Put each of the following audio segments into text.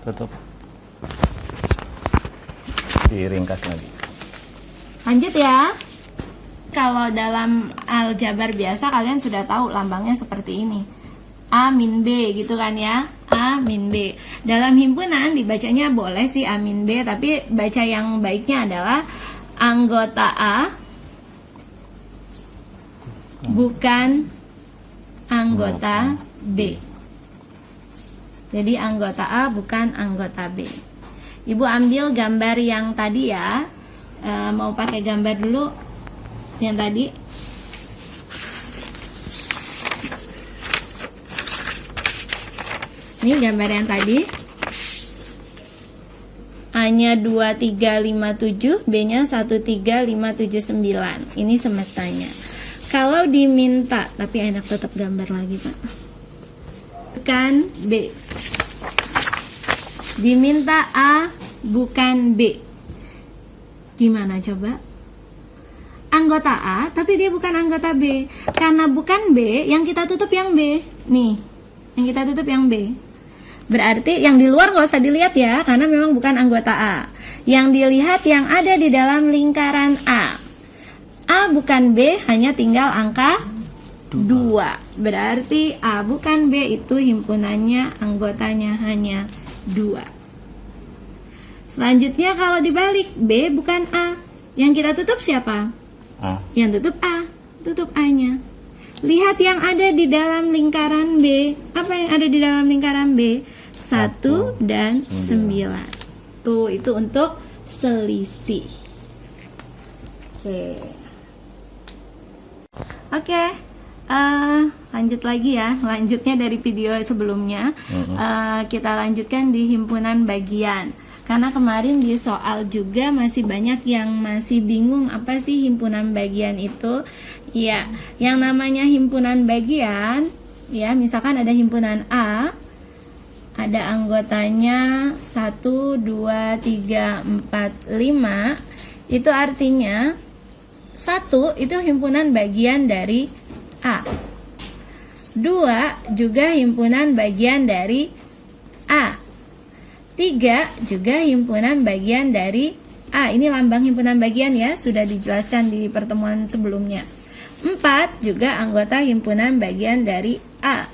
tutup. Diringkas lagi. Lanjut ya. Kalau dalam aljabar biasa kalian sudah tahu lambangnya seperti ini. A min B gitu kan ya. A min B. Dalam himpunan dibacanya boleh sih A min B, tapi baca yang baiknya adalah anggota A bukan anggota B. Jadi anggota A bukan anggota B. Ibu ambil gambar yang tadi ya. Mau pakai gambar dulu yang tadi. Ini gambar yang tadi. A-nya 2357, B-nya 13579. Ini semestanya. Kalau diminta, tapi enak tetap gambar lagi, Pak. Bukan B. Diminta A bukan B. Gimana coba? Anggota A, tapi dia bukan anggota B. Karena bukan B, yang kita tutup yang B. Nih, yang kita tutup yang B. Berarti yang di luar nggak usah dilihat ya, karena memang bukan anggota A. Yang dilihat yang ada di dalam lingkaran A. A bukan B, hanya tinggal angka 2. Berarti A bukan B itu himpunannya, anggotanya hanya 2. Selanjutnya kalau dibalik, B bukan A. Yang kita tutup siapa? A. Yang tutup A. Tutup A-nya. Lihat yang ada di dalam lingkaran B. Apa yang ada di dalam lingkaran B? 1 dan 9. Tuh, itu untuk selisih. Oke, lanjut lagi ya. Lanjutnya dari video sebelumnya. Kita lanjutkan di himpunan bagian. Karena kemarin di soal juga masih banyak yang masih bingung apa sih himpunan bagian itu. Ya, yang namanya himpunan bagian, ya misalkan ada himpunan A, ada anggotanya 1, 2, 3, 4, 5. Itu artinya 1 itu himpunan bagian dari A. 2 juga himpunan bagian dari A. 3 juga himpunan bagian dari A. Ini lambang himpunan bagian ya, sudah dijelaskan di pertemuan sebelumnya. 4 juga anggota himpunan bagian dari A.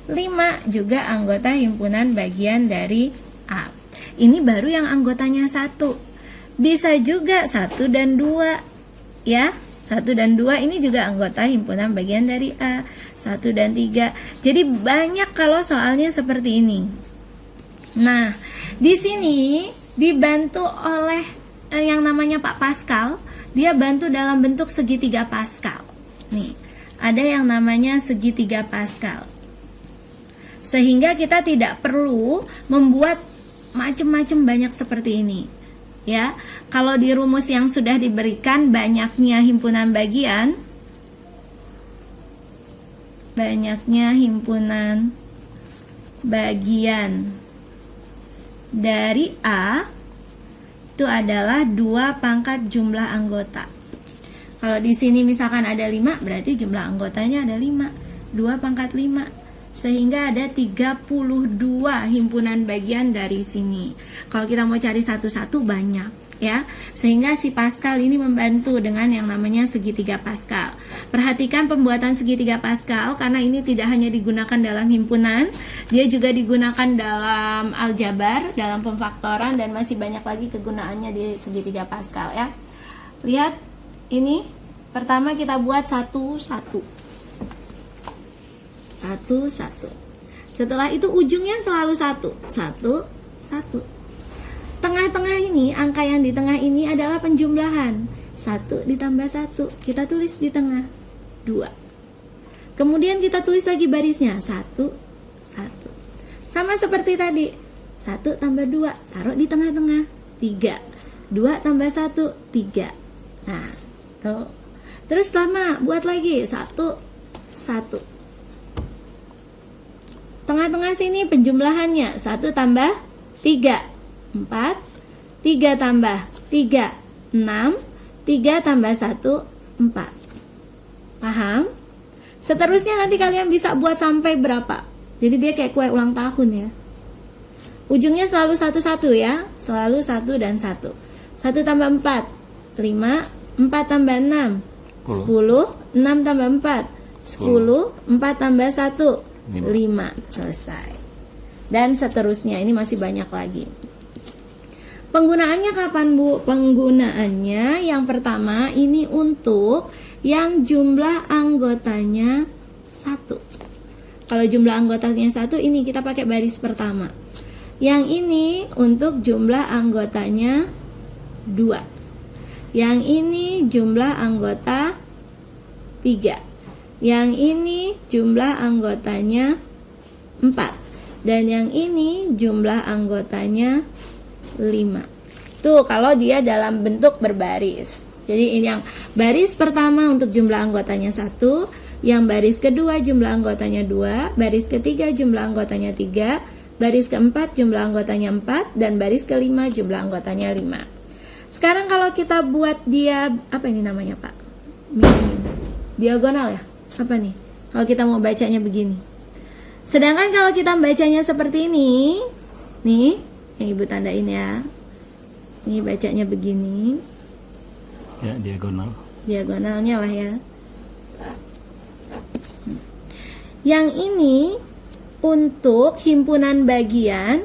5 juga anggota himpunan bagian dari A. Ini baru yang anggotanya 1. Bisa juga 1 dan 2 ya. 1 dan 2 ini juga anggota himpunan bagian dari A. 1 dan 3. Jadi banyak kalau soalnya seperti ini. Nah, di sini dibantu oleh yang namanya Pak Pascal. Dia bantu dalam bentuk segitiga Pascal. Nih, ada yang namanya segitiga Pascal. Sehingga kita tidak perlu membuat macam-macam banyak seperti ini. Ya, kalau di rumus yang sudah diberikan banyaknya himpunan bagian, dari A itu adalah 2 pangkat jumlah anggota. Kalau di sini misalkan ada 5, berarti jumlah anggotanya ada 5. 2 pangkat 5. Sehingga ada 32 himpunan bagian dari sini. Kalau kita mau cari satu-satu banyak ya. Sehingga si Pascal ini membantu dengan yang namanya segitiga Pascal. Perhatikan pembuatan segitiga Pascal karena ini tidak hanya digunakan dalam himpunan, dia juga digunakan dalam aljabar, dalam pemfaktoran, dan masih banyak lagi kegunaannya di segitiga Pascal ya. Lihat ini, pertama kita buat satu-satu. Setelah itu ujungnya selalu 1. Tengah-tengah ini, angka yang di tengah ini adalah penjumlahan. 1 ditambah 1, kita tulis di tengah 2. Kemudian kita tulis lagi barisnya 1. Sama seperti tadi, 1 tambah 2, taruh di tengah-tengah 3. 2 tambah 1, 3. Nah, tuh. Terus lama, buat lagi 1. Tengah-tengah sini penjumlahannya 1 tambah 3, 4. 3 tambah 3, 6. 3 tambah 1, 4. Paham? Seterusnya nanti kalian bisa buat sampai berapa. Jadi dia kayak kue ulang tahun ya. Ujungnya selalu satu-satu ya, selalu 1 dan 1. 1 tambah 4, 5, 4 tambah 6, 10, 6 tambah 4, 10, 4 tambah 1, 5. Selesai. Dan seterusnya, ini masih banyak lagi. Penggunaannya kapan, Bu? Penggunaannya yang pertama ini untuk yang jumlah anggotanya 1. Kalau jumlah anggotanya 1, ini kita pakai baris pertama. Yang ini untuk jumlah anggotanya 2. Yang ini jumlah anggota 3. Yang ini jumlah anggotanya 4. Dan yang ini jumlah anggotanya 5. Tuh kalau dia dalam bentuk berbaris. Jadi ini yang baris pertama untuk jumlah anggotanya 1, yang baris kedua jumlah anggotanya 2, baris ketiga jumlah anggotanya 3, baris keempat jumlah anggotanya 4, dan baris kelima jumlah anggotanya 5. Sekarang kalau kita buat dia, apa ini namanya Pak? Diagonal ya? Apa nih? Kalau kita mau bacanya begini. Sedangkan kalau kita bacanya seperti ini, nih, yang Ibu tandain ya. Ini bacanya begini. Ya, diagonal. Diagonalnya lah ya. Yang ini untuk himpunan bagian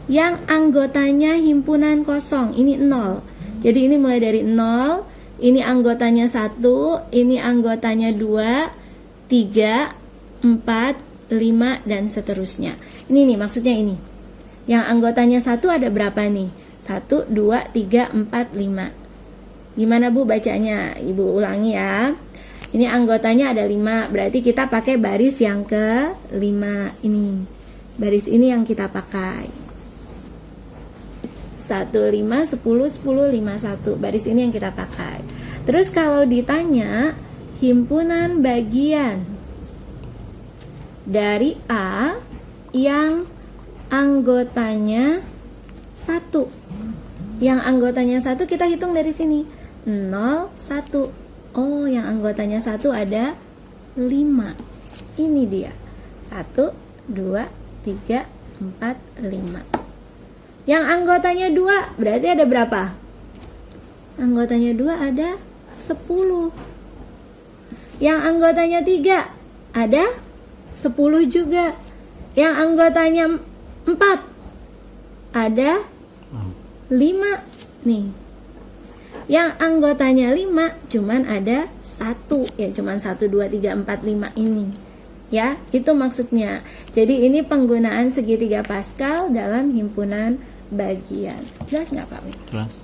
yang anggotanya himpunan kosong. Ini 0. Jadi ini mulai dari 0. Ini anggotanya 1. Ini anggotanya 2, 3, 4, 5, dan seterusnya. Ini nih maksudnya ini. Yang anggotanya 1 ada berapa nih? 1, 2, 3, 4, 5. Gimana Bu bacanya? Ibu ulangi ya. Ini anggotanya ada 5. Berarti kita pakai baris yang ke-5 ini. Baris ini yang kita pakai. 1, 5, 10, 10, 5, 1. Baris ini yang kita pakai. Terus kalau ditanya himpunan bagian dari A yang anggotanya 1. Yang anggotanya 1 kita hitung dari sini. 0, 1. Oh, yang anggotanya 1 ada 5. Ini dia. 1, 2, 3, 4, 5. Yang anggotanya 2 berarti ada berapa? Anggotanya 2 ada 10. Yang anggotanya 3 ada 10 juga. Yang anggotanya 4 ada 5 nih. Yang anggotanya 5 cuman ada 1. Ya cuman 1, 2, 3, 4, 5 ini. Ya, itu maksudnya. Jadi ini penggunaan segitiga Pascal dalam himpunan bagian. Jelas nggak Pak Wi? Jelas.